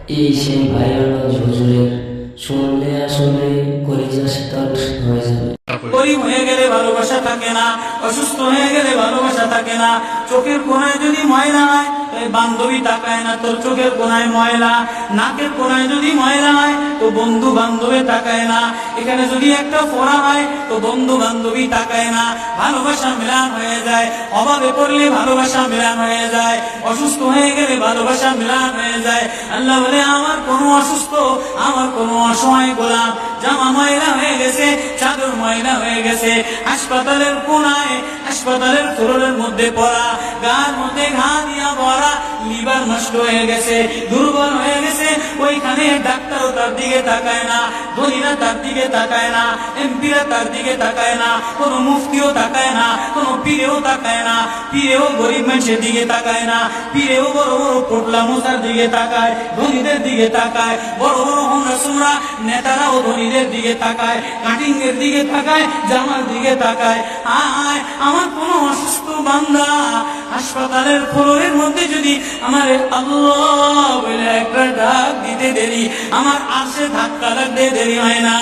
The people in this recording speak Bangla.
এই সেই ভাইরাল হুজুরের শুনলে আসলে কলিজা শীতল হয়ে যাবে। গরিব হয়ে গেলে ভালোবাসা থাকে না, অসুস্থ হয়ে গেলে ভালোবাসা থাকে না। চোখের কোণায় যদি ময়লা হয় বান্ধবী তাকায় না, তোর চোখের কোণায় ময়লা। নাকের কোণায় যদি ময়লা হয় তো বন্ধু বান্ধবী তাকায় না। এখানে যদি একটা ফোড়া হয় তো বন্ধু বান্ধবী তাকায় না। ভালোবাসা মিলান হয়ে যায়, অভাবে পড়লে ভালোবাসা মিলান হয়ে যায়, অসুস্থ হয়ে গেলে ভালোবাসা মিলান হয়ে যায়। আল্লাহ বলে আমার কোনো অসুস্থ, আমার কোনো অসহায় গোলাম জামা ময়লা হয়ে গেছে, চাদর ময়লা হয়ে গেছে, হাসপাতালের কোণায় হাসপাতালের ফ্লোরের মধ্যে পড়া, গার মধ্যে ঘা দিয়া ভরা, লিভার নষ্ট হয়ে গেছে, দুর্বল হয়ে গেছে, ওইখানে ডাক্তারও তার দিকে তাকায় না, ধনীরা তার দিকে তাকায় না, এমপিরা তার দিকে তাকায় না, কোনো মুফতিও তাকায় না, কোনো পীরেও তাকায় না। পীরেও গরিব মানুষের দিকে তাকায় না, পীরেও বড় বড় পোটলা মোসার দিকে তাকায়, ধনীদের দিকে তাকায়, বড় বড় হোমরা সুমরা নেতারাও ধনীদের দিকে তাকায়, কাটিং এর দিকে তাকায়, জামার দিকে তাকায়। আয় আমার কোনো অসুস্থ বান্দা হাসপাতালের ফ্লোরের মধ্যে যদি আমার আল্লাহ বলে একটা ডাক দিতে দেরি, আমার আশে ধাক্কা লাগতে দেরি হয় না।